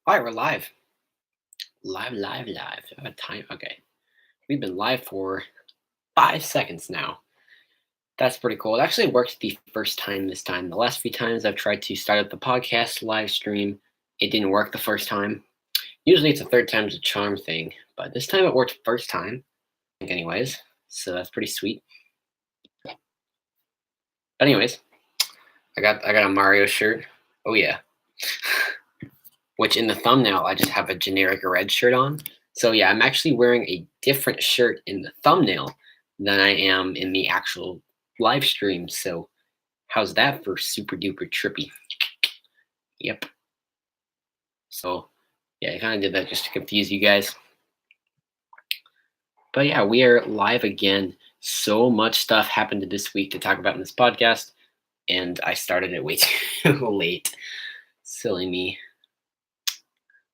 All right, we're live. Live. Time. Okay. We've been live for 5 seconds now. That's pretty cool. It actually worked the first time this time. The last few times I've tried to start up the podcast live stream, it didn't work the first time. Usually it's a third time's a charm thing, but this time it worked first time, I think, anyways. So that's pretty sweet. But anyways, I got a Mario shirt. Oh yeah. Which in the thumbnail I just have a generic red shirt on. So yeah, I'm actually wearing a different shirt in the thumbnail than I am in the actual live stream. So how's that for super duper trippy? Yep. So yeah, I kind of did that just to confuse you guys. But yeah, we are live again. So much stuff happened this week to talk about in this podcast, and I started it way too late. Silly me.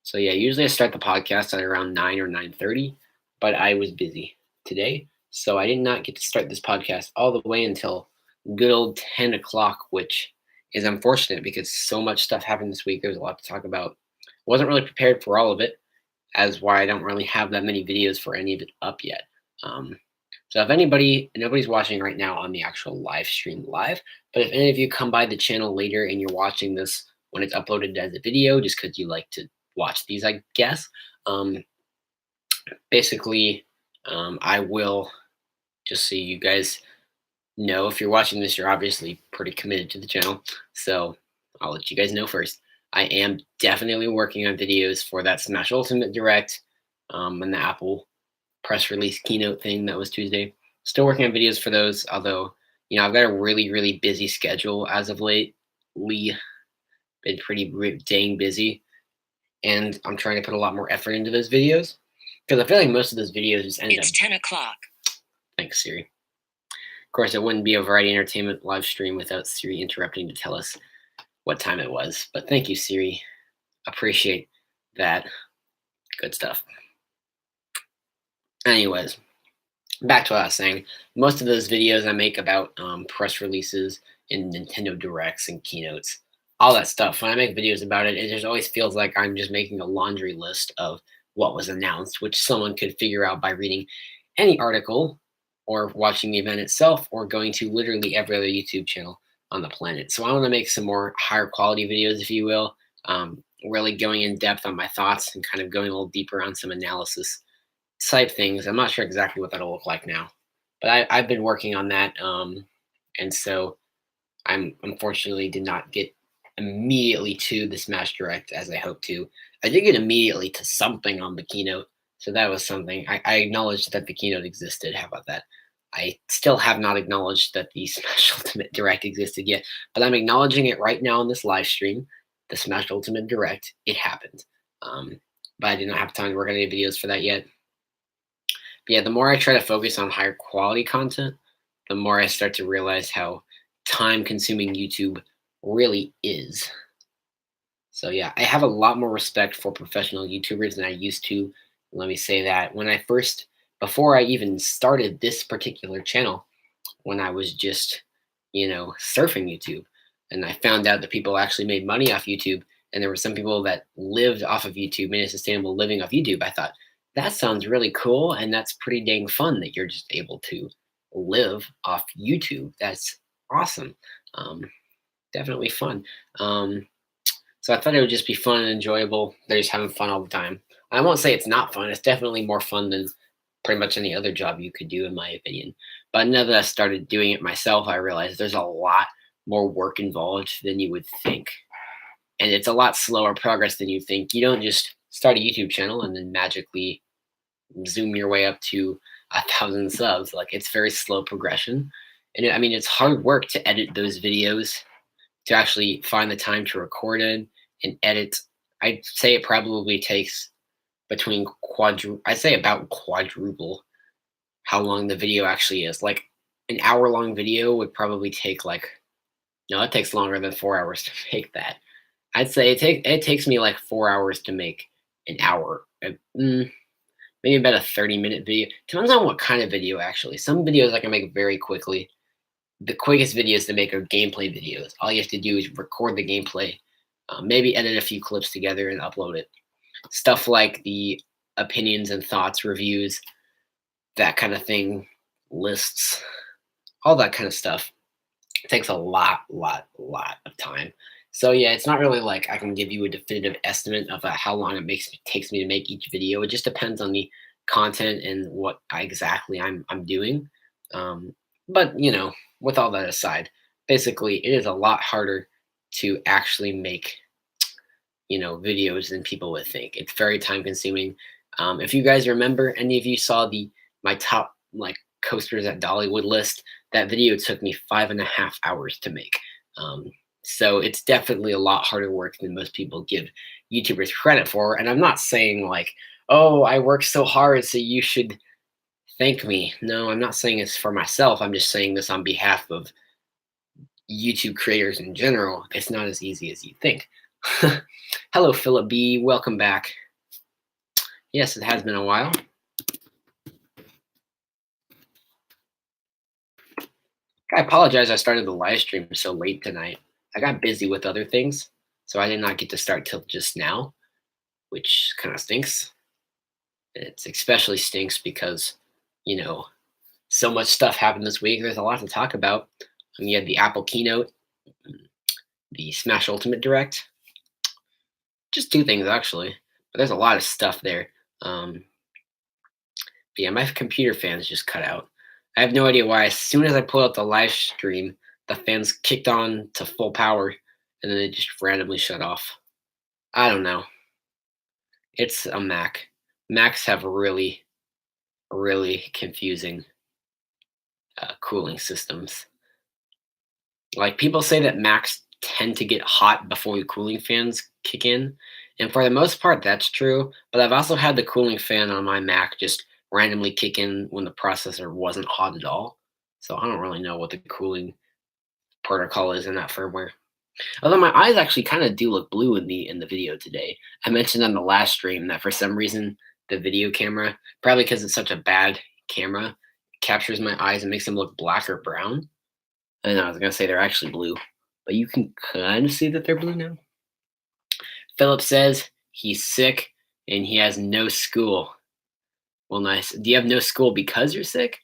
So yeah, usually I start the podcast at around 9 or 9:30, but I was busy today, so I did not get to start this podcast all the way until good old 10 o'clock, which is unfortunate because so much stuff happened this week. There's a lot to talk about. Wasn't really prepared for all of it, as why I don't really have that many videos for any of it up yet. Um, so if nobody's watching right now on the actual live stream live, but if any of you come by the channel later and you're watching this when it's uploaded as a video, just because you like to watch these, I guess. Um, basically, I will just so you guys know if you're watching this, you're obviously pretty committed to the channel. So I'll let you guys know first. I am definitely working on videos for that Smash Ultimate Direct and the Apple press release keynote thing that was Tuesday. Still working on videos for those, although I've got a really busy schedule as of late. We been pretty dang busy, and I'm trying to put a lot more effort into those videos because I feel like most of those videos just ended up. It's 10 o'clock. Thanks, Siri. Of course, it wouldn't be a Variety Entertainment live stream without Siri interrupting to tell us what time it was. But thank you, Siri. Appreciate that. Good stuff. Anyways, back to what I was saying. Most of those videos I make about press releases and Nintendo Directs and keynotes, all that stuff. When I make videos about it, it just always feels like I'm just making a laundry list of what was announced, which someone could figure out by reading any article or watching the event itself or going to literally every other YouTube channel on the planet. So I want to make some more higher quality videos, if you will, really going in depth on my thoughts and kind of going a little deeper on some analysis type things. I'm not sure exactly what that'll look like now, but I've been working on that. And so I'm unfortunately did not get immediately to the Smash Direct as I hoped to. I did get immediately to something on the keynote, so that was something. I acknowledged that the keynote existed. How about that? I still have not acknowledged that the Smash Ultimate Direct existed yet, but I'm acknowledging it right now on this live stream. The Smash Ultimate Direct, it happened. But I did not have time to work on any videos for that yet. But yeah, the more I try to focus on higher quality content, the more I start to realize how time consuming YouTube really is. So yeah, I have a lot more respect for professional YouTubers than I used to. Let me say that before I even started this particular channel, when I was just, surfing YouTube, and I found out that people actually made money off YouTube, and there were some people that lived off of YouTube, made a sustainable living off YouTube. I thought, that sounds really cool, and that's pretty dang fun that you're just able to live off YouTube. That's awesome. Um, Definitely fun. So I thought it would just be fun and enjoyable. They're just having fun all the time. I won't say it's not fun. It's definitely more fun than pretty much any other job you could do, in my opinion. But now that I started doing it myself, I realized there's a lot more work involved than you would think. And it's a lot slower progress than you think. You don't just start a YouTube channel and then magically zoom your way up to 1,000 subs. Like, it's very slow progression. And it's hard work to edit those videos, to actually find the time to record it and edit. I'd say it probably takes I'd say about quadruple how long the video actually is. Like, an hour-long video would probably take no, it takes longer than 4 hours to make that. I'd say it takes me like 4 hours to make an hour. Maybe about a 30-minute video. Depends on what kind of video, actually. Some videos I can make very quickly. The quickest videos to make are gameplay videos. All you have to do is record the gameplay, Maybe edit a few clips together and upload it. Stuff like the opinions and thoughts, reviews, that kind of thing, lists, all that kind of stuff takes a lot of time. So yeah, it's not really like I can give you a definitive estimate of how long takes me to make each video. It just depends on the content and what exactly I'm doing. Um, but with all that aside, basically it is a lot harder to actually make videos than people would think. It's very time consuming. If you guys remember, any of you saw the my top like coasters at Dollywood list, that video took me 5.5 hours to make. Um, so it's definitely a lot harder work than most people give YouTubers credit for. And I'm not saying like, oh, I work so hard, so you should thank me. No, I'm not saying it's for myself. I'm just saying this on behalf of YouTube creators in general. It's not as easy as you think. Hello, Philip B. Welcome back. Yes, it has been a while. I apologize I started the live stream so late tonight. I got busy with other things, so I did not get to start till just now, which kind of stinks. It especially stinks because, you know, so much stuff happened this week. There's a lot to talk about. You had the Apple keynote, the Smash Ultimate Direct, just two things actually, but there's a lot of stuff there. Um, But yeah, my computer fans just cut out. I have no idea why. As soon as I pulled up the live stream, the fans kicked on to full power and then they just randomly shut off. I don't know. It's a Mac. Macs have really confusing cooling systems. Like people say that Macs tend to get hot before the cooling fans kick in. And for the most part, that's true. But I've also had the cooling fan on my Mac just randomly kick in when the processor wasn't hot at all. So I don't really know what the cooling protocol is in that firmware. Although my eyes actually kind of do look blue in the video today. I mentioned on the last stream that for some reason the video camera, probably because it's such a bad camera, captures my eyes and makes them look black or brown. And I was gonna say they're actually blue, but you can kind of see that they're blue now. Philip says he's sick and he has no school. Well, nice. Do you have no school because you're sick?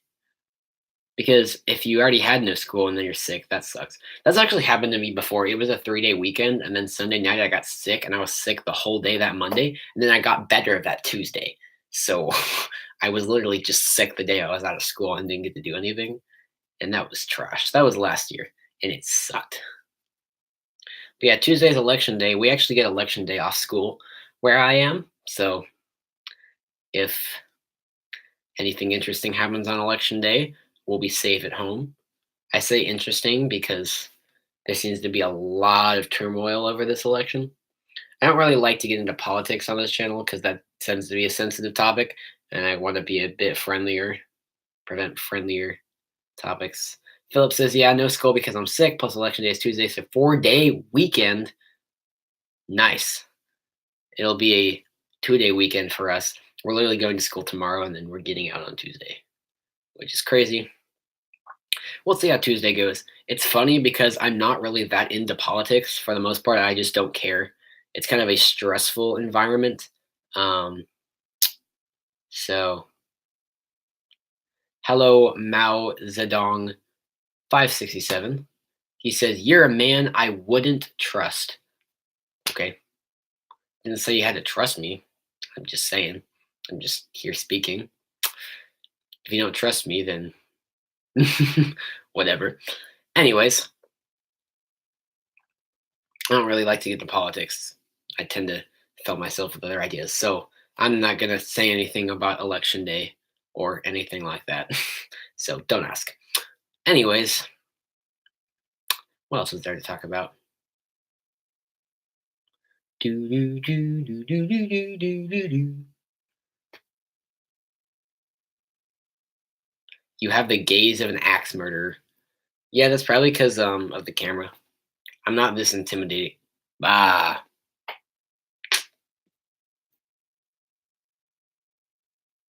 Because if you already had no school and then you're sick, that sucks. That's actually happened to me before. It was a 3-day weekend, and then Sunday night I got sick, and I was sick the whole day that Monday, and then I got better that Tuesday. So I was literally just sick the day I was out of school and didn't get to do anything, and that was trash. That was last year, and it sucked. But yeah, Tuesday's election day. We actually get election day off school where I am. So if anything interesting happens on election day, we'll be safe at home. I say interesting because there seems to be a lot of turmoil over this election. I don't really like to get into politics on this channel because that tends to be a sensitive topic, and I want to be a bit friendlier, prevent friendlier topics. Philip says, "Yeah, no school because I'm sick. Plus, election day is Tuesday, so 4-day weekend. Nice. It'll be a 2-day weekend for us. We're literally going to school tomorrow, and then we're getting out on Tuesday, which is crazy. We'll see how Tuesday goes. It's funny because I'm not really that into politics for the most part. I just don't care. It's kind of a stressful environment. Um, so, hello, Mao Zedong 567. He says, "You're a man I wouldn't trust." Okay. Didn't say you had to trust me. I'm just saying. I'm just here speaking. If you don't trust me, then whatever. Anyways, I don't really like to get into politics. I tend to fill myself with other ideas. So I'm not going to say anything about election day or anything like that. So don't ask. Anyways, what else is there to talk about? Do, do, do, do, do, do, do, do, do, do. You have the gaze of an axe murderer. Yeah, that's probably because of the camera. I'm not this intimidating. Ah,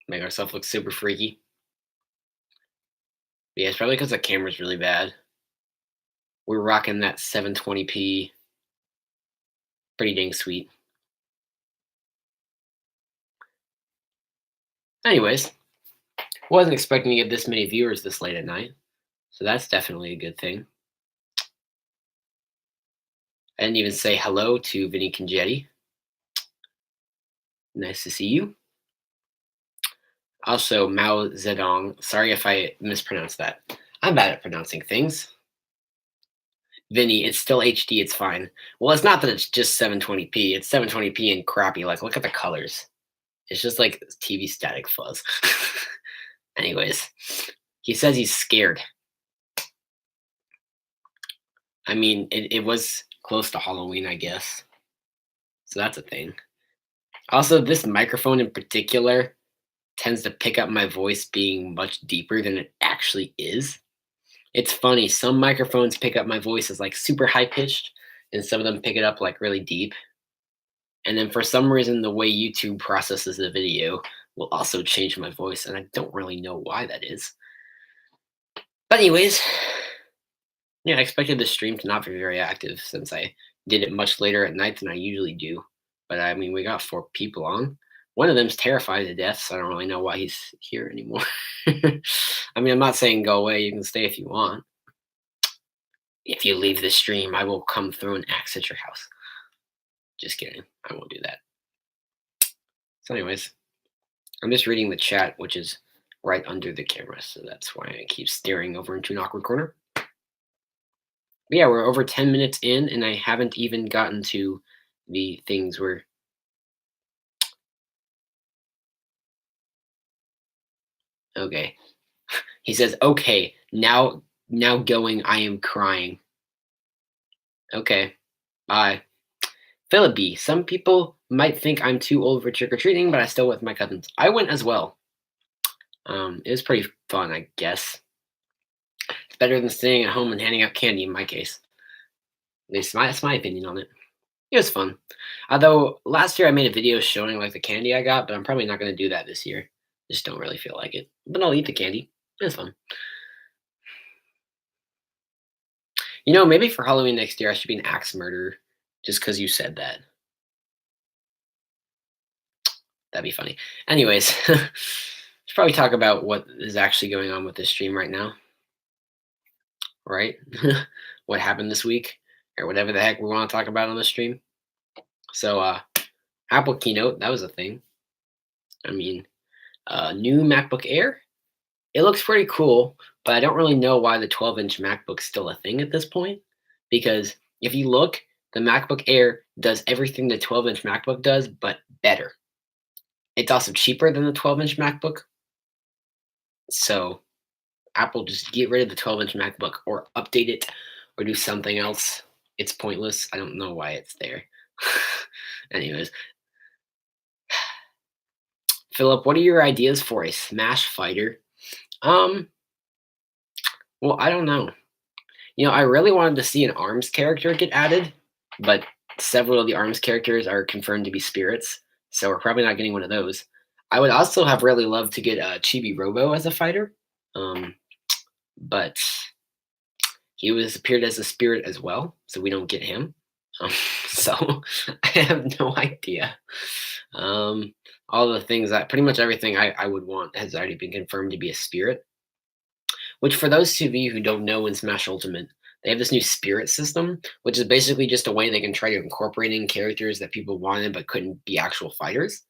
make ourselves look super freaky. But yeah, it's probably because the camera's really bad. We're rocking that 720p Pretty dang sweet. Anyways, wasn't expecting to get this many viewers this late at night, so that's definitely a good thing. I didn't even say hello to Vinny Congetti. Nice to see you. Also, Mao Zedong. Sorry if I mispronounced that. I'm bad at pronouncing things. Vinny, it's still HD. It's fine. Well, it's not that it's just 720p. It's 720p and crappy. Like, look at the colors. It's just like TV static fuzz. Anyways, he says he's scared. I mean, it was close to Halloween, I guess. So that's a thing. Also, this microphone in particular tends to pick up my voice being much deeper than it actually is. It's funny. Some microphones pick up my voice as like super high pitched, and some of them pick it up like really deep. And then for some reason, the way YouTube processes the video will also change my voice, and I don't really know why that is. But anyways, yeah, I expected the stream to not be very active since I did it much later at night than I usually do. But I mean, we got 4 people on. One of them's terrified to death, so I don't really know why he's here anymore. I mean, I'm not saying go away. You can stay if you want. If you leave the stream, I will come through and axe at your house. Just kidding. I won't do that. So, anyways, I'm just reading the chat, which is right under the camera, so that's why I keep staring over into an awkward corner. But yeah, we're over 10 minutes in, and I haven't even gotten to the things where. Okay. He says, okay, now going, I am crying. Okay, bye. Philip B. Some people might think I'm too old for trick or treating, but I still went with my cousins. I went as well. It was pretty fun, I guess. It's better than staying at home and handing out candy in my case. At least that's my opinion on it. It was fun. Although last year I made a video showing like the candy I got, but I'm probably not going to do that this year. Just don't really feel like it. But I'll eat the candy. It was fun. You know, maybe for Halloween next year I should be an axe murderer, just because you said that. That'd be funny. Anyways, let's probably talk about what is actually going on with this stream right now. Right? What happened this week, or whatever the heck we want to talk about on the stream. So, Apple keynote, that was a thing. I mean, new MacBook Air. It looks pretty cool, but I don't really know why the 12-inch MacBook's still a thing at this point. Because if you look, the MacBook Air does everything the 12-inch MacBook does, but better. It's also cheaper than the 12-inch MacBook. So Apple just get rid of the 12-inch MacBook or update it or do something else. It's pointless. I don't know why it's there. Anyways, Philip, what are your ideas for a Smash fighter? Um, well, I don't know. You know, I really wanted to see an ARMS character get added, but several of the ARMS characters are confirmed to be spirits, so we're probably not getting one of those. I would also have really loved to get Chibi Robo as a fighter, but he was appeared as a spirit as well, so we don't get him. So I have no idea. All the things that pretty much everything I would want has already been confirmed to be a spirit. Which, for those of you who don't know, in Smash Ultimate, they have this new spirit system, which is basically just a way they can try to incorporate in characters that people wanted but couldn't be actual fighters.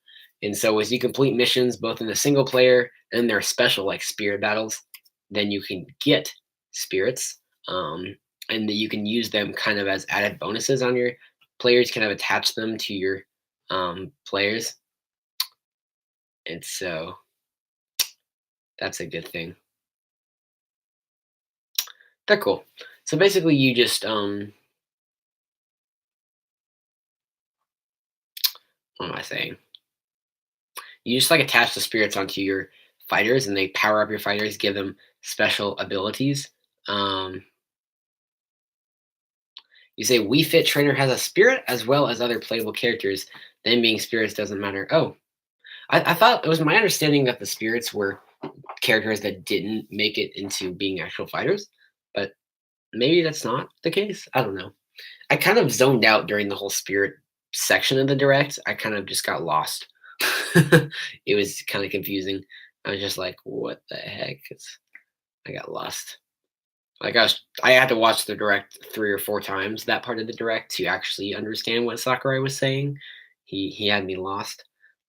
And so, as you complete missions both in the single player and their special like spirit battles, then you can get spirits, and that you can use them kind of as added bonuses on your players. Kind of attach them to your players, and so that's a good thing. They're cool. So basically, you just what am I saying? You just like attach the spirits onto your fighters, and they power up your fighters, give them special abilities. Um, you say Wii Fit Trainer has a spirit as well as other playable characters. Them being spirits doesn't matter. Oh, I thought it was my understanding that the spirits were characters that didn't make it into being actual fighters, but maybe that's not the case. I don't know. I kind of zoned out during the whole spirit section of the direct, I kind of just got lost. It was kind of confusing. I was just like, "What the heck?" I got lost. Like I had to watch the direct 3 or 4 times, that part of the direct, to actually understand what Sakurai was saying. He had me lost.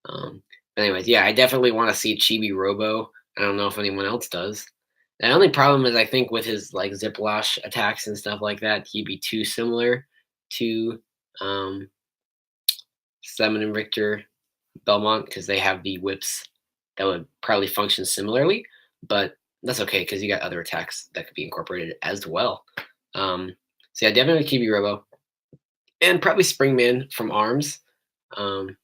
But anyways, yeah, I definitely wanna see Chibi Robo. I don't know if anyone else does. The only problem is I think with his, like, Ziplash attacks and stuff like that, he'd be too similar to, um, Simon and Victor Belmont because they have the whips that would probably function similarly, but that's okay because you got other attacks that could be incorporated as well. Um, so yeah, definitely Kibi Robo and probably Springman from Arms. Um,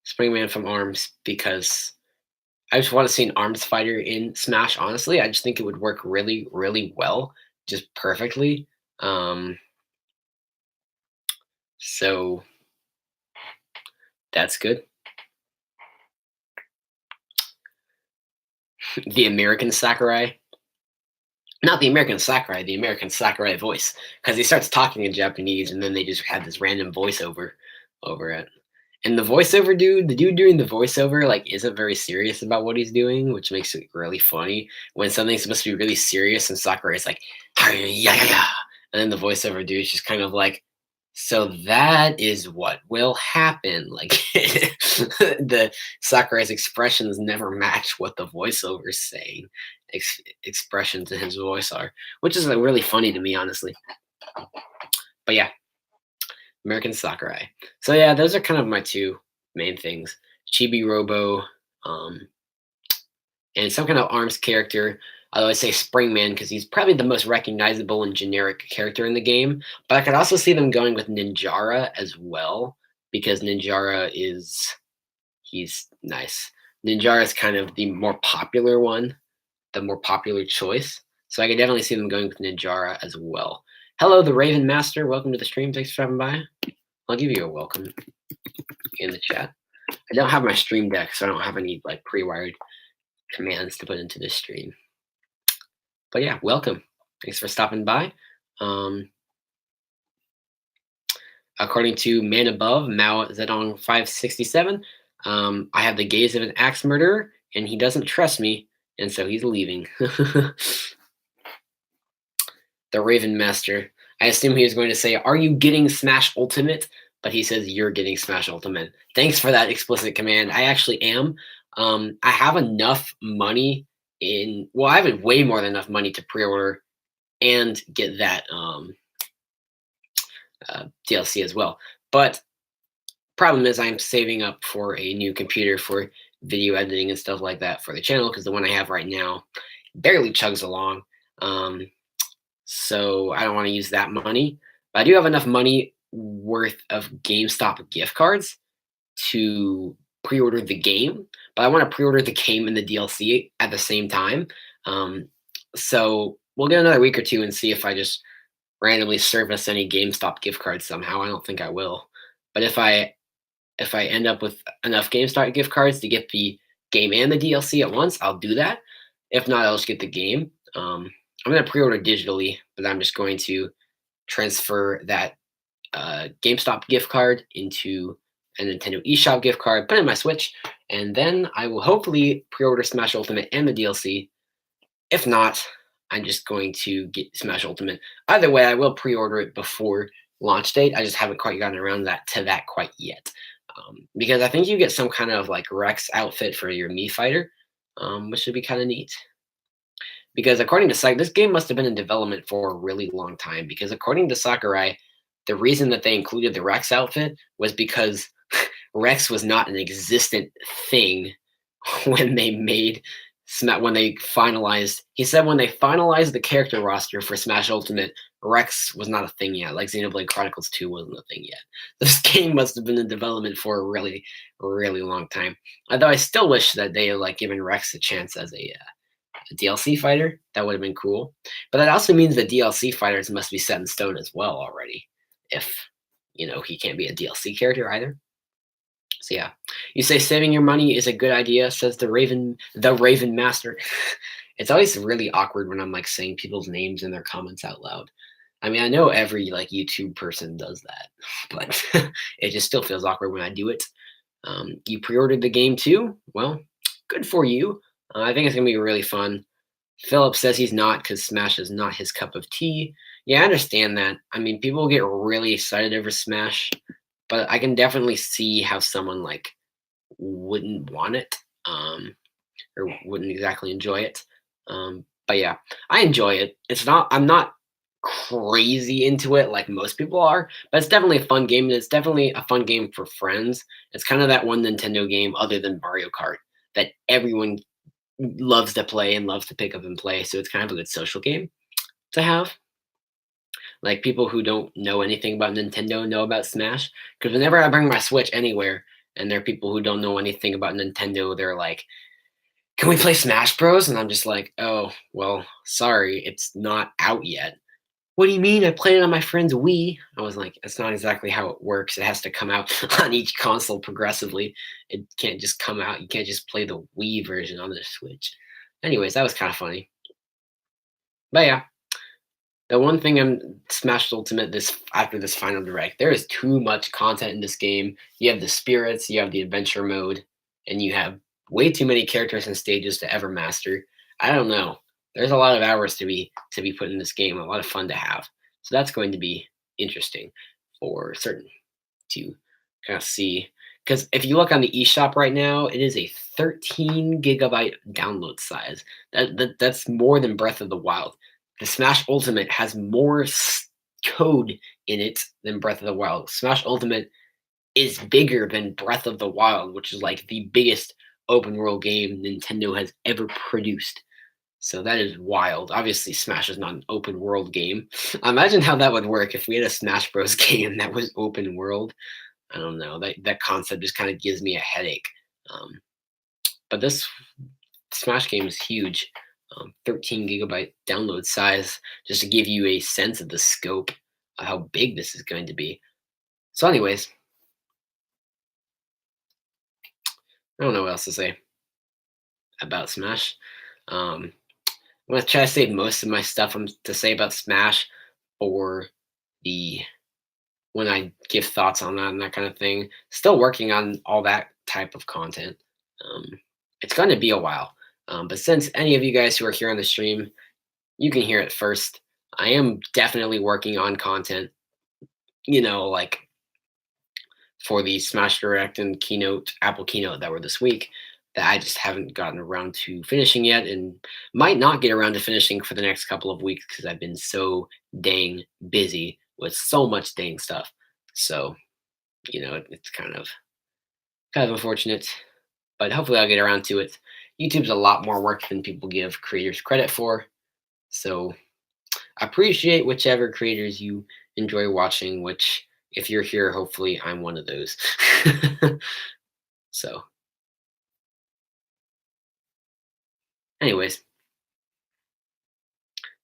Springman from Arms because I just want to see an Arms fighter in Smash. Honestly, I just think it would work really, really well, just perfectly. Um, so that's good. The American Sakurai, not the American Sakurai, the American Sakurai voice, because he starts talking in Japanese, and then they just have this random voiceover over it. And the voiceover dude, the dude doing the voiceover, like, isn't very serious about what he's doing, which makes it really funny. When something's supposed to be really serious, and Sakurai is like, "Hi, yeah, yeah, yeah," and then the voiceover dude is just kind of like, "So that is what will happen." Like the Sakurai's expressions never match what the voiceover is saying. Expressions in his voice are, which is like really funny to me, honestly. But yeah, American Sakurai. So yeah, those are kind of my two main things: Chibi Robo, um, and some kind of arms character. I always say Springman because he's probably the most recognizable and generic character in the game. But I could also see them going with Ninjara as well because Ninjara is he's nice. Ninjara is kind of the more popular one, the more popular choice. So I could definitely see them going with Ninjara as well. Hello, the Raven Master. Welcome to the stream. Thanks for stopping by. I'll give you a welcome in the chat. I don't have my stream deck, so I don't have any like pre-wired commands to put into this stream. But yeah, welcome. Thanks for stopping by. Um, According to Man Above, Mao Zedong 567, I have the gaze of an axe murderer, and he doesn't trust me, and so he's leaving. The Raven Master. I assume he was going to say, "Are you getting Smash Ultimate?" But he says, "You're getting Smash Ultimate." Thanks for that explicit command. I actually am. I have enough money in. Well, I have way more than enough money to pre-order and get that DLC as well. But problem is, I'm saving up for a new computer for video editing and stuff like that for the channel because the one I have right now barely chugs along. So I don't want to use that money. But I do have enough money worth of GameStop gift cards to pre-order the game. But I want to pre-order the game and the DLC at the same time. Um, so we'll get another week or two and see if I just randomly service any GameStop gift cards somehow. I don't think I will. But if I end up with enough GameStop gift cards to get the game and the DLC at once, I'll do that. If not, I'll just get the game. I'm going to pre-order digitally, but I'm just going to transfer that GameStop gift card into a Nintendo eShop gift card, put it in my Switch, and then I will hopefully pre-order Smash Ultimate and the DLC. If not, I'm just going to get Smash Ultimate. Either way, I will pre-order it before launch date. I just haven't quite gotten around to that quite yet. Because I think you get some kind of like Rex outfit for your Mii fighter, which would be kind of neat. Because according to this game must have been in development for a really long time. Because according to Sakurai, the reason that they included the Rex outfit was because Rex was not an existent thing when they made when they finalized. He said when they finalized the character roster for Smash Ultimate, Rex was not a thing yet. Like Xenoblade Chronicles 2 wasn't a thing yet. This game must have been in development for a really, really long time. Although I still wish that they had like given Rex a chance as a DLC fighter. That would have been cool. But that also means that DLC fighters must be set in stone as well already. If he can't be a DLC character either. So yeah, you say saving your money is a good idea, says the Raven Master. It's always really awkward when I'm like saying people's names in their comments out loud. I mean, I know every like YouTube person does that, but it just still feels awkward when I do it. You pre-ordered the game too? Well, good for you. I think it's gonna be really fun. Philip says he's not because Smash is not his cup of tea. Yeah, I understand that. I mean, people get really excited over Smash, but I can definitely see how someone like wouldn't want it, or wouldn't exactly enjoy it. But yeah, I enjoy it. It's not. I'm not crazy into it like most people are, but it's definitely a fun game. And it's definitely a fun game for friends. It's kind of that one Nintendo game other than Mario Kart that everyone loves to play and loves to pick up and play. So it's kind of a good social game to have. Like people who don't know anything about Nintendo know about Smash. Because whenever I bring my Switch anywhere and there are people who don't know anything about Nintendo, they're like, "Can we play Smash Bros?" And I'm just like, "Oh, well, sorry, it's not out yet." "What do you mean? I played it on my friend's Wii." I was like, "That's not exactly how it works. It has to come out on each console progressively. It can't just come out. You can't just play the Wii version on the Switch." Anyways, that was kind of funny. But yeah, the one thing I'm Smash Ultimate this after this final direct, there is too much content in this game. You have the spirits, you have the adventure mode, and you have way too many characters and stages to ever master. I don't know. There's a lot of hours to be put in this game, a lot of fun to have. So that's going to be interesting for certain to kind of see. Because if you look on the eShop right now, it is a 13 gigabyte download size. That's more than Breath of the Wild. The Smash Ultimate has more code in it than Breath of the Wild. Smash Ultimate is bigger than Breath of the Wild, which is like the biggest open world game Nintendo has ever produced. So that is wild. Obviously, Smash is not an open world game. Imagine how that would work if we had a Smash Bros. Game that was open world. I don't know. That concept just kind of gives me a headache. Um, but this Smash game is huge. 13 gigabyte download size, just to give you a sense of the scope of how big this is going to be. So, anyways, I don't know what else to say about Smash. Um, I'm gonna try to save most of my stuff to say about Smash for the when I give thoughts on that and that kind of thing. Still working on all that type of content. Um, it's going to be a while. But since any of you guys who are here on the stream, you can hear it first. I am definitely working on content, like for the Smash Direct and Keynote, Apple Keynote that were this week, that I just haven't gotten around to finishing yet and might not get around to finishing for the next couple of weeks because I've been so dang busy with so much dang stuff. So, it's kind of unfortunate, but hopefully I'll get around to it. YouTube's a lot more work than people give creators credit for. So appreciate whichever creators you enjoy watching, which if you're here, hopefully I'm one of those. So, anyways,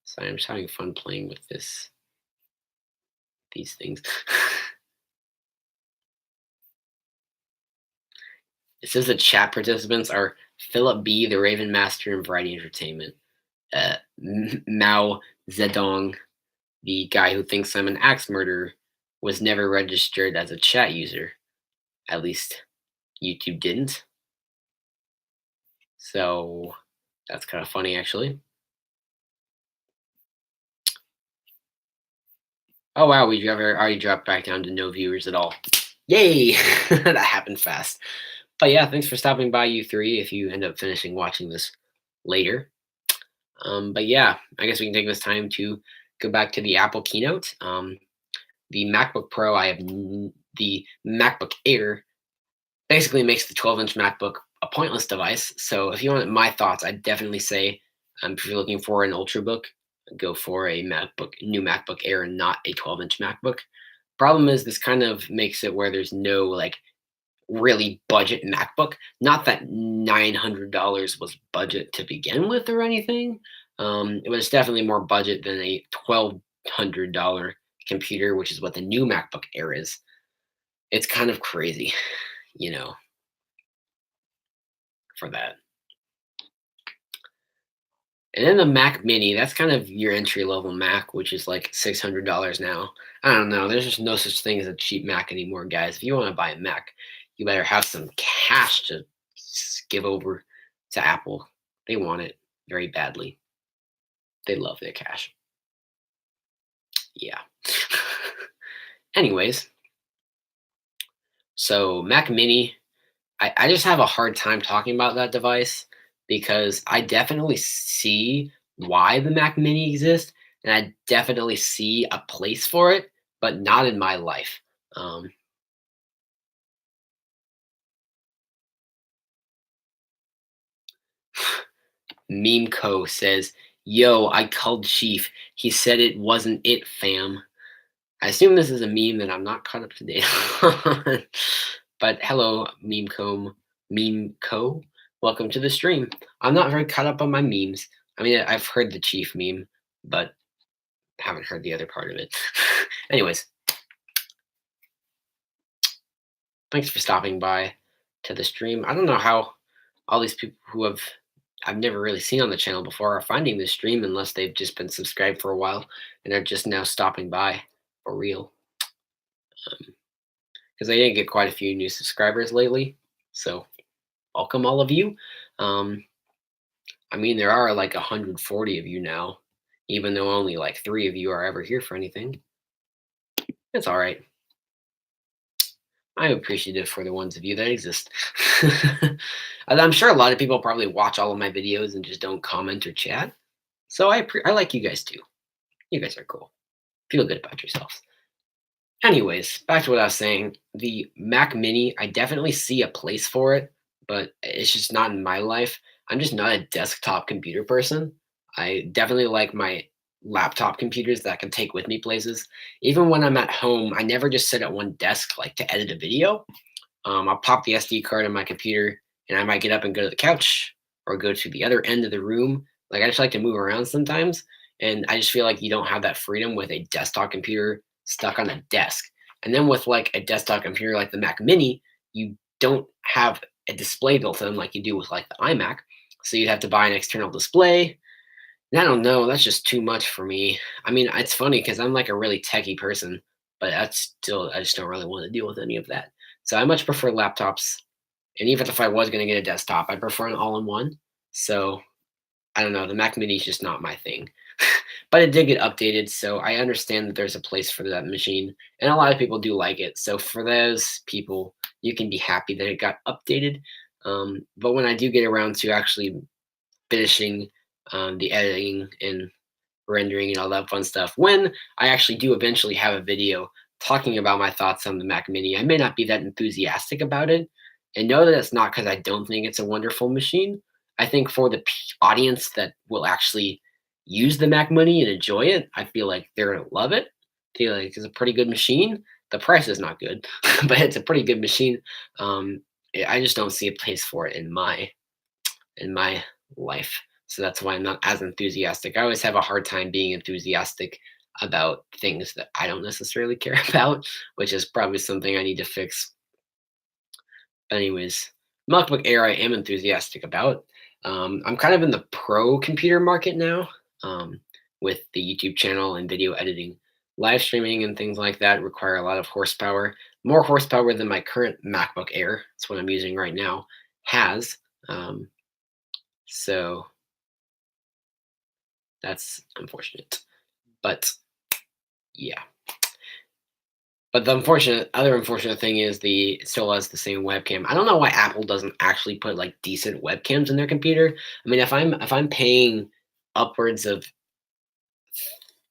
so I'm just having fun playing with these things. It says the chat participants are Philip B, the Raven Master, and Variety Entertainment. Mao Zedong, the guy who thinks I'm an axe murderer, was never registered as a chat user. At least YouTube didn't. So that's kind of funny, actually. Oh wow, we already dropped back down to no viewers at all. Yay! That happened fast. But yeah, thanks for stopping by, you three. If you end up finishing watching this later. But yeah, I guess we can take this time to go back to the Apple keynote. The MacBook Pro, the MacBook Air basically makes the 12-inch MacBook a pointless device. So if you want my thoughts, I'd definitely say if you're looking for an ultrabook, go for a new MacBook Air, and not a 12-inch MacBook. Problem is, this kind of makes it where there's no like really budget MacBook. Not that $900 was budget to begin with or anything. It was definitely more budget than a $1,200 computer, which is what the new MacBook Air is. It's kind of crazy, you know, for that. And then the Mac Mini, that's kind of your entry level Mac, which is like $600 now. I don't know. There's just no such thing as a cheap Mac anymore, guys. If you want to buy a Mac, you better have some cash to give over to Apple. They want it very badly. They love their cash. Yeah. Anyways, so Mac Mini, I just have a hard time talking about that device because I definitely see why the Mac Mini exists, and I definitely see a place for it, but not in my life. Um, Meme Co says, "Yo, I called Chief. He said it wasn't it, fam." I assume this is a meme that I'm not caught up to date on. But hello, Meme Co. Welcome to the stream. I'm not very caught up on my memes. I mean, I've heard the Chief meme, but haven't heard the other part of it. Anyways, thanks for stopping by to the stream. I don't know how all these people who I've never really seen on the channel before are finding this stream unless they've just been subscribed for a while and are just now stopping by for real. Because I did get quite a few new subscribers lately. So welcome all of you. Um, I mean, there are like 140 of you now, even though only like three of you are ever here for anything. It's all right. I'm appreciative for the ones of you that exist. And I'm sure a lot of people probably watch all of my videos and just don't comment or chat. So I like you guys too. You guys are cool. Feel good about yourselves. Anyways, back to what I was saying. The Mac Mini, I definitely see a place for it, but it's just not in my life. I'm just not a desktop computer person. I definitely like my laptop computers that I can take with me places. Even when I'm at home, I never just sit at one desk like to edit a video. I'll pop the SD card in my computer and I might get up and go to the couch or go to the other end of the room. Like I just like to move around sometimes. And I just feel like you don't have that freedom with a desktop computer stuck on a desk. And then with like a desktop computer like the Mac Mini, you don't have a display built in like you do with like the iMac. So you'd have to buy an external display. And I don't know, that's just too much for me. I mean, it's funny because I'm like a really techie person, but I just don't really want to deal with any of that. So I much prefer laptops. And even if I was going to get a desktop, I prefer an all in one. So I don't know, the Mac Mini is just not my thing. But it did get updated, so I understand that there's a place for that machine. And a lot of people do like it. So for those people, you can be happy that it got updated. But when I do get around to actually finishing the editing and rendering and all that fun stuff. When I actually do eventually have a video talking about my thoughts on the Mac Mini, I may not be that enthusiastic about it. And know that it's not because I don't think it's a wonderful machine. I think for the audience that will actually use the Mac Mini and enjoy it, I feel like they're going to love it. I feel like it's a pretty good machine. The price is not good, but it's a pretty good machine. I just don't see a place for it in my life. So that's why I'm not as enthusiastic. I always have a hard time being enthusiastic about things that I don't necessarily care about, which is probably something I need to fix. But anyways, MacBook Air I am enthusiastic about. I'm kind of in the pro computer market now with the YouTube channel and video editing. Live streaming and things like that require a lot of horsepower, more horsepower than my current MacBook Air. That's what I'm using right now has. Um, so that's unfortunate. But yeah. But the other unfortunate thing is the it still has the same webcam. I don't know why Apple doesn't actually put like decent webcams in their computer. I mean, if I'm paying upwards of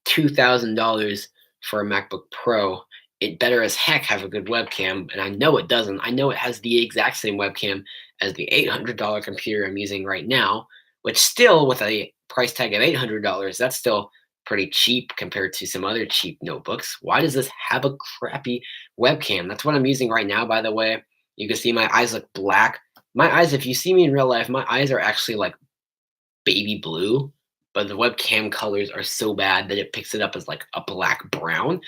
$2,000 for a MacBook Pro, it better as heck have a good webcam. And I know it doesn't. I know it has the exact same webcam as the $800 computer I'm using right now, which still, with a price tag of $800, that's still pretty cheap compared to some other cheap notebooks. Why does this have a crappy webcam? That's what I'm using right now, by the way. You can see my eyes look black. My eyes, if you see me in real life, my eyes are actually like baby blue, but the webcam colors are so bad that it picks it up as like a black brown.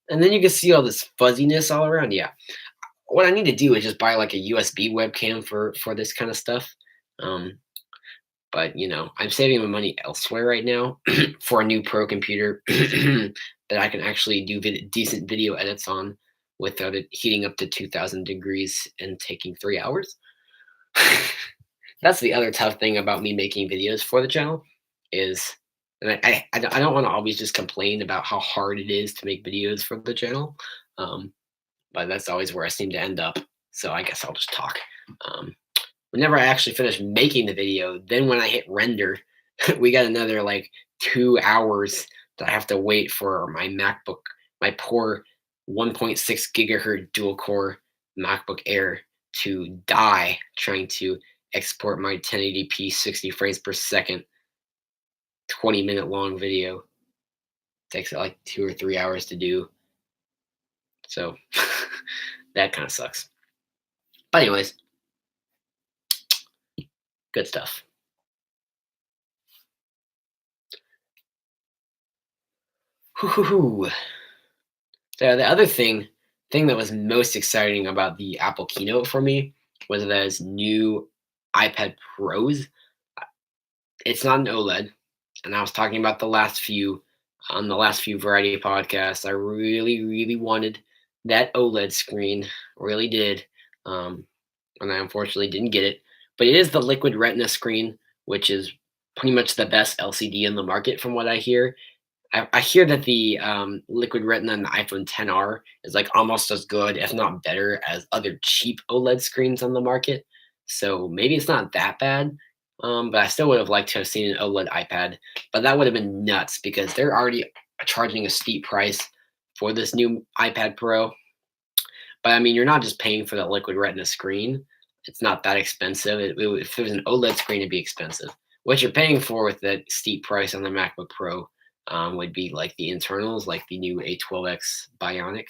And then you can see all this fuzziness all around. Yeah. What I need to do is just buy like a USB webcam for this kind of stuff. Um, But I'm saving my money elsewhere right now for a new pro computer that I can actually do decent video edits on without it heating up to 2,000 degrees and taking 3 hours. That's the other tough thing about me making videos for the channel is, and I don't want to always just complain about how hard it is to make videos for the channel, um, but that's always where I seem to end up. So I guess I'll just talk. Um, Whenever I actually finish making the video, then when I hit render, we got another like 2 hours that I have to wait for my MacBook, my poor 1.6 gigahertz dual core MacBook Air to die trying to export my 1080p 60 frames per second 20-minute long video. Takes like 2 or 3 hours to do. So that kind of sucks. But anyways, good stuff. Whoo. So the other thing that was most exciting about the Apple keynote for me was those new iPad Pros. It's not an OLED, and I was talking about the last few on the last few variety podcasts. I really, really wanted that OLED screen, really did, um, and I unfortunately didn't get it. But it is the Liquid Retina screen, which is pretty much the best LCD in the market, from what I hear. I hear that the Liquid Retina in the iPhone 10R is like almost as good, if not better, as other cheap OLED screens on the market. So maybe it's not that bad, but I still would have liked to have seen an OLED iPad. But that would have been nuts because they're already charging a steep price for this new iPad Pro. But I mean, you're not just paying for the Liquid Retina screen. It's not that expensive. If it was an OLED screen, it'd be expensive. What you're paying for with that steep price on the MacBook Pro would be like the internals, like the new A12X Bionic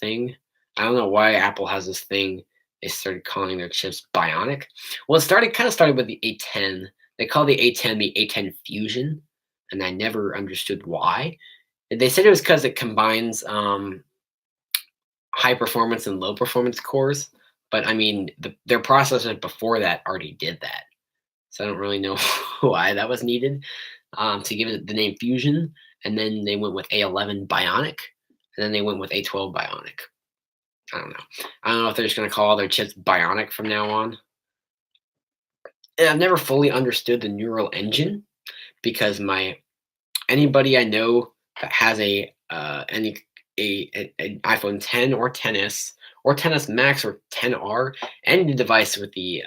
thing. I don't know why Apple has this thing. They started calling their chips Bionic. Well, it kind of started with the A10. They call the A10 the A10 Fusion, and I never understood why. They said it was because it combines high performance and low performance cores. But I mean, their processors before that already did that. So I don't really know why that was needed to give it the name Fusion. And then they went with A11 Bionic. And then they went with A12 Bionic. I don't know. I don't know if they're just going to call all their chips Bionic from now on. And I've never fully understood the neural engine because anybody I know that has an iPhone 10 or 10s or 10s Max or 10R, any device with the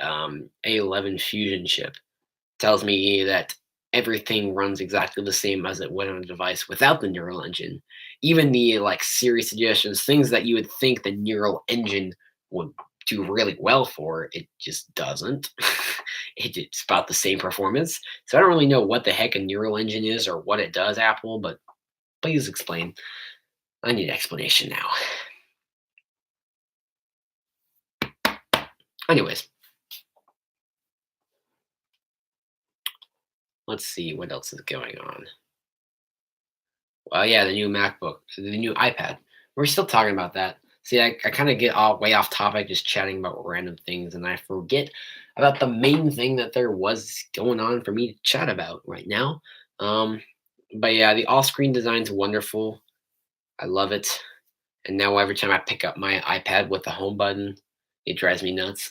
A11 Fusion chip tells me that everything runs exactly the same as it would on a device without the neural engine. Even the like Siri suggestions, things that you would think the neural engine would do really well for, it just doesn't. It's about the same performance. So I don't really know what the heck a neural engine is or what it does, Apple, but please explain. I need explanation now. Anyways, let's see what else is going on. Well, yeah, the new MacBook, the new iPad. We're still talking about that. See, I kind of get all way off topic just chatting about random things, and I forget about the main thing that there was going on for me to chat about right now. Um, but yeah, the all-screen design's wonderful. I love it. And now every time I pick up my iPad with the home button, it drives me nuts.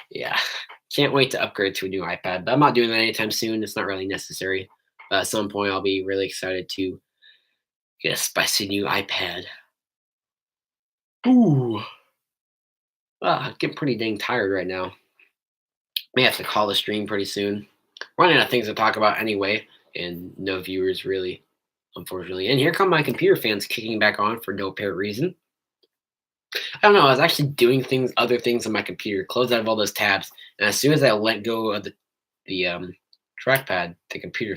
Yeah, can't wait to upgrade to a new iPad, but I'm not doing that anytime soon. It's not really necessary. But at some point, I'll be really excited to get a spicy new iPad. Ooh, I'm getting pretty dang tired right now. May have to call the stream pretty soon. Running out of things to talk about anyway, and no viewers really, unfortunately. And here come my computer fans kicking back on for no apparent reason. I don't know. I was actually doing other things on my computer, closed out of all those tabs, and as soon as I let go of the trackpad, the computer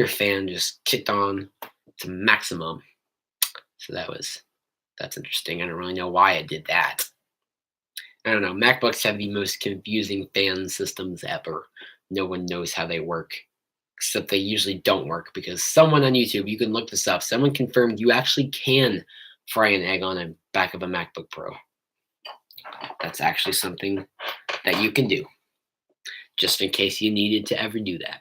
fan just kicked on to maximum. So that's interesting. I don't really know why I did that. I don't know. MacBooks have the most confusing fan systems ever. No one knows how they work, except they usually don't work because someone on YouTube, you can look this up, someone confirmed you actually can fry an egg on the back of a MacBook Pro. That's actually something that you can do. just in case you needed to ever do that.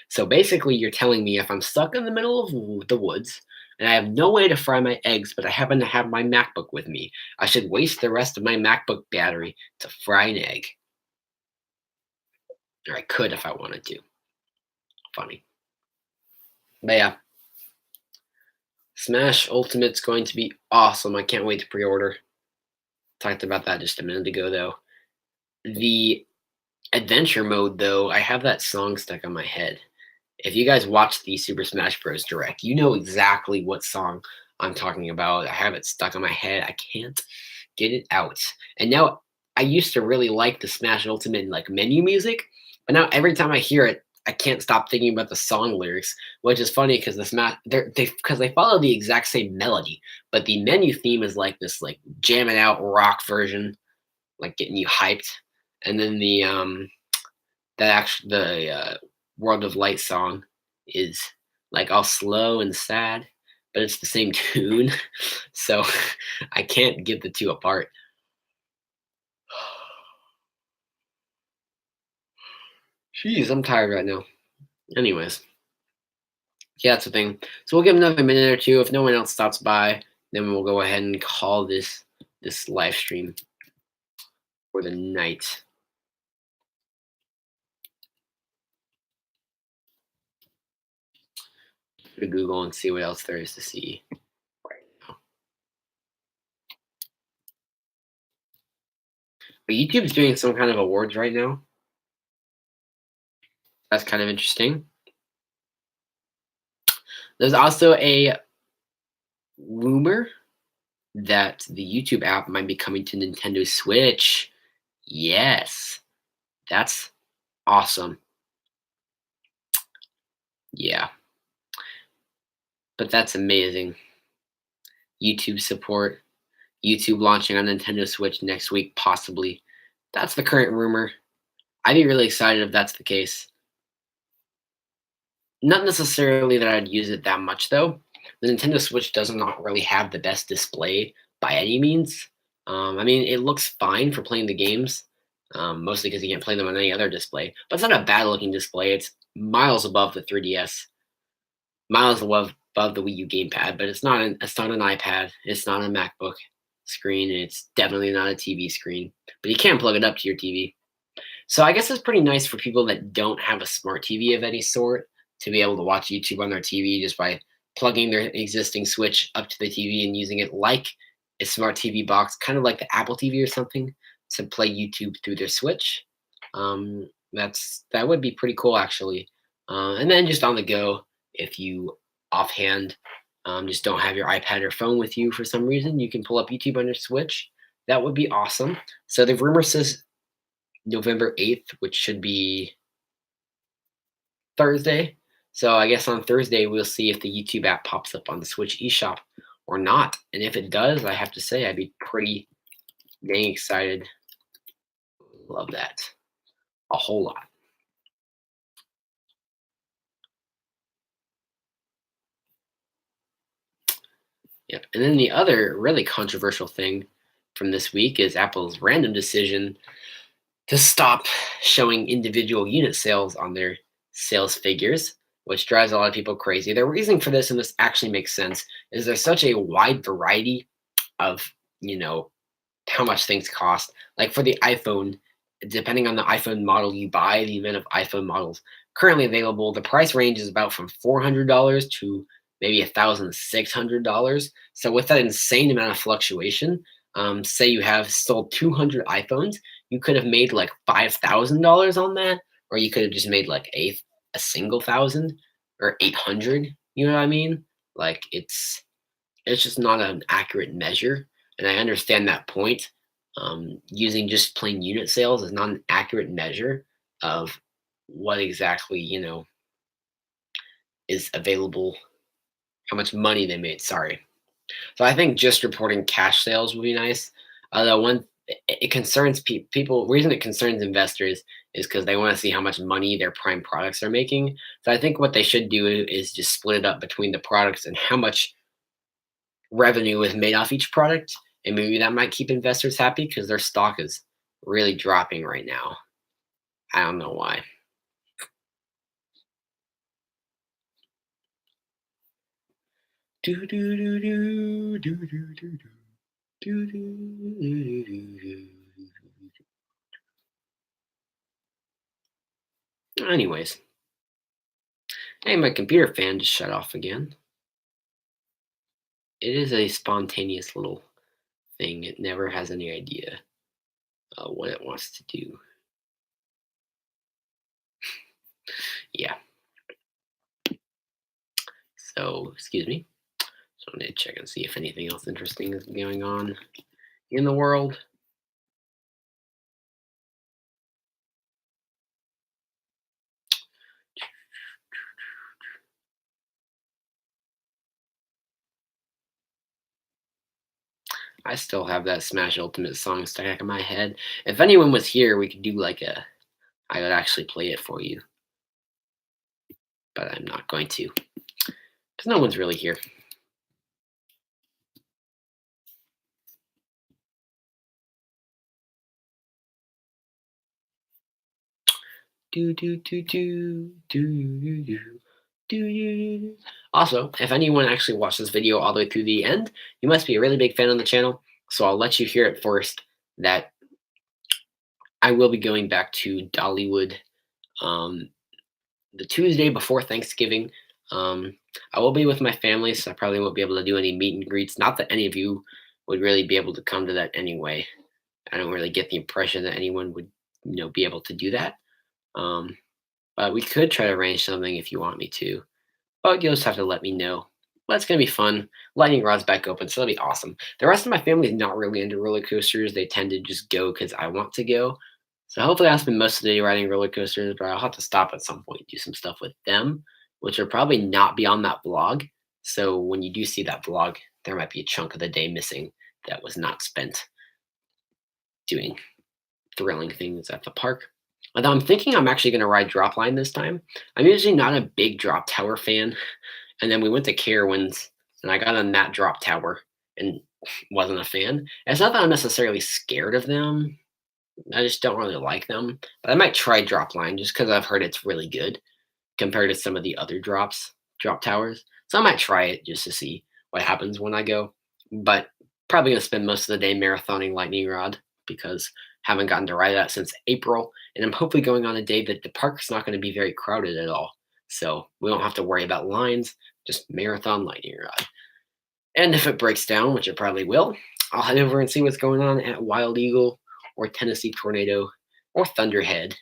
So basically, you're telling me if I'm stuck in the middle of the woods and I have no way to fry my eggs, but I happen to have my MacBook with me, I should waste the rest of my MacBook battery to fry an egg. Or I could if I wanted to. Funny. But yeah, Smash Ultimate's going to be awesome. I can't wait to pre order. Talked about that just a minute ago, though. The adventure mode, though, I have that song stuck on my head. If you guys watch the Super Smash Bros. Direct, you know exactly what song I'm talking about. I have it stuck on my head. I can't get it out. And now I used to really like the Smash Ultimate like menu music, but now every time I hear it, I can't stop thinking about the song lyrics, which is funny because the Smash they follow the exact same melody, but the menu theme is like this like jamming out rock version, like getting you hyped, and then the World of Light song is like all slow and sad, but it's the same tune, so I can't get the two apart. Jeez, I'm tired right now. Anyways, yeah, that's the thing. So we'll give another minute or two. If no one else stops by, then we'll go ahead and call this live stream for the night. Go to Google and see what else there is to see right now. But YouTube's doing some kind of awards right now. That's kind of interesting. There's also a rumor that the YouTube app might be coming to Nintendo Switch. Yes, that's awesome. Yeah, but that's amazing. YouTube support, YouTube launching on Nintendo Switch next week, possibly. That's the current rumor. I'd be really excited if that's the case. Not necessarily that I'd use it that much, though. The Nintendo Switch does not really have the best display by any means. I mean, it looks fine for playing the games, mostly because you can't play them on any other display. But it's not a bad looking display. It's miles above the 3DS, miles above the Wii U gamepad. But it's not an iPad. It's not a MacBook screen. And it's definitely not a TV screen. But you can plug it up to your TV. So I guess it's pretty nice for people that don't have a smart TV of any sort to be able to watch YouTube on their TV just by plugging their existing Switch up to the TV and using it like a smart TV box, kind of like the Apple TV or something, to play YouTube through their Switch. That would be pretty cool actually. And then just on the go, if you offhand just don't have your iPad or phone with you for some reason, you can pull up YouTube on your Switch. That would be awesome. So the rumor says November 8th, which should be Thursday. So I guess on Thursday we'll see if the YouTube app pops up on the Switch eShop or not. And if it does, I have to say I'd be pretty dang excited. Love that. A whole lot. Yep. And then the other really controversial thing from this week is Apple's random decision to stop showing individual unit sales on their sales figures, which drives a lot of people crazy. The reason for this, and this actually makes sense, is there's such a wide variety of, you know, how much things cost. Like for the iPhone, depending on the iPhone model you buy, the amount of iPhone models currently available, the price range is about from $400 to maybe $1,600. So with that insane amount of fluctuation, say you have sold 200 iPhones, you could have made like $5,000 on that, or you could have just made like a single thousand or 800. You know what I mean? Like it's just not an accurate measure, and I understand that point. Using just plain unit sales is not an accurate measure of what exactly is available, how much money they made. Sorry. So I think just reporting cash sales would be nice. Although it concerns people. Reason it concerns investors is because they want to see how much money their prime products are making. So I think what they should do is just split it up between the products and how much revenue is made off each product, and maybe that might keep investors happy because their stock is really dropping right now. I don't know why. Do do do do do do do do do do do do do. Anyways, hey, my computer fan just shut off again. It is a spontaneous little thing. It never has any idea what it wants to do. Yeah. So, excuse me. So I need to check and see if anything else interesting is going on in the world. I still have that Smash Ultimate song stuck in my head. If anyone was here, we could do like a. I would actually play it for you, but I'm not going to because no one's really here. Do do do do do do do do do. Also, if anyone actually watched this video all the way through the end, you must be a really big fan of the channel. So I'll let you hear it first that I will be going back to Dollywood um, the Tuesday before Thanksgiving. Um, I will be with my family, so I probably won't be able to do any meet and greets. Not that any of you would really be able to come to that anyway. I don't really get the impression that anyone would, be able to do that. Um, but we could try to arrange something if you want me to. But you'll just have to let me know. But it's gonna be fun. Lightning rod's back open, so that'll be awesome. The rest of my family is not really into roller coasters. They tend to just go because I want to go. So hopefully I'll spend most of the day riding roller coasters, but I'll have to stop at some point, do some stuff with them, which will probably not be on that vlog. So when you do see that vlog, there might be a chunk of the day missing that was not spent doing thrilling things at the park. Although I'm thinking I'm actually going to ride Dropline this time. I'm usually not a big drop tower fan, and then we went to Carowinds, and I got on that drop tower and wasn't a fan. And it's not that I'm necessarily scared of them. I just don't really like them. But I might try Dropline just because I've heard it's really good compared to some of the other drop towers. So I might try it just to see what happens when I go. But probably gonna spend most of the day marathoning Lightning Rod because haven't gotten to ride that since April, and I'm hopefully going on a day that the park's not going to be very crowded at all. So we don't have to worry about lines, just marathon Lightning Rod. And if it breaks down, which it probably will, I'll head over and see what's going on at Wild Eagle or Tennessee Tornado or Thunderhead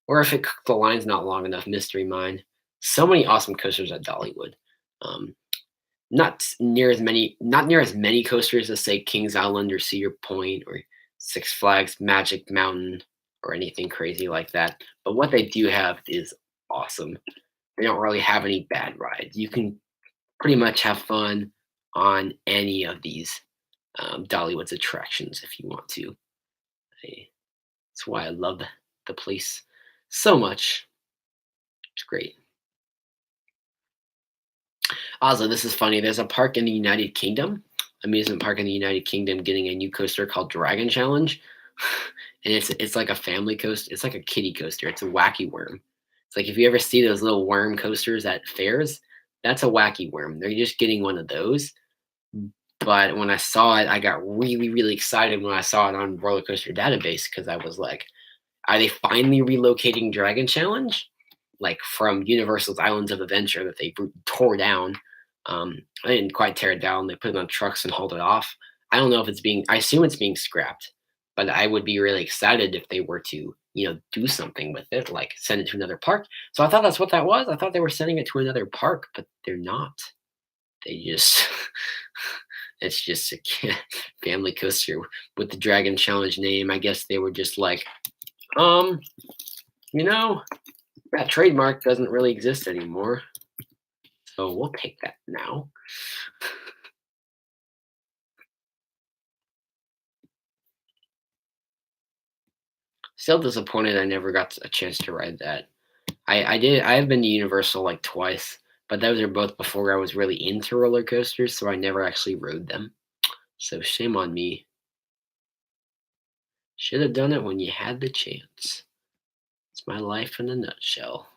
or if the line's not long enough, Mystery Mine. So many awesome coasters at Dollywood. Um, not near as many coasters as say Kings Island or Cedar Point or Six Flags Magic Mountain or anything crazy like that. But what they do have is awesome. They don't really have any bad rides. You can pretty much have fun on any of these Dollywood's attractions if you want to. That's why I love the place so much. It's great. Also, this is funny. There's a park in the United Kingdom, amusement park in the United Kingdom, getting a new coaster called Dragon Challenge, and it's like a family coaster. It's like a kiddie coaster. It's a wacky worm. It's like if you ever see those little worm coasters at fairs, that's a wacky worm. They're just getting one of those. But when I saw it, I got really, really excited when I saw it on Roller Coaster Database because I was like, are they finally relocating Dragon Challenge? Like from Universal's Islands of Adventure that they tore down. I didn't quite tear it down. They put it on trucks and hauled it off. I don't know if it's being. I assume it's being scrapped, but I would be really excited if they were to, do something with it, like send it to another park. So I thought that's what that was. I thought they were sending it to another park, but they're not. They just. It's just a family coaster with the Dragon Challenge name. I guess they were just like, um, you know, that trademark doesn't really exist anymore. So we'll take that now. Still disappointed I never got a chance to ride that. I did. I have been to Universal like twice, but those are both before I was really into roller coasters, so I never actually rode them. So shame on me. Should have done it when you had the chance. It's my life in a nutshell.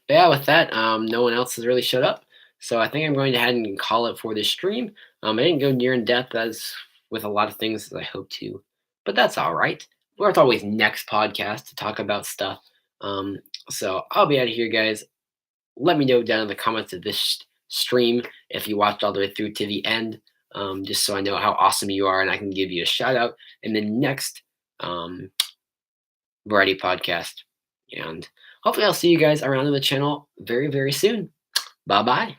But yeah, with that, no one else has really showed up. So I think I'm going to head and call it for this stream. I didn't go near in depth as with a lot of things as I hoped to, but that's all right. There's always next podcast to talk about stuff. Um, so I'll be out of here, guys. Let me know down in the comments of this stream if you watched all the way through to the end, just so I know how awesome you are and I can give you a shout out in the next um, variety podcast. And hopefully, I'll see you guys around on the channel very, very soon. Bye bye.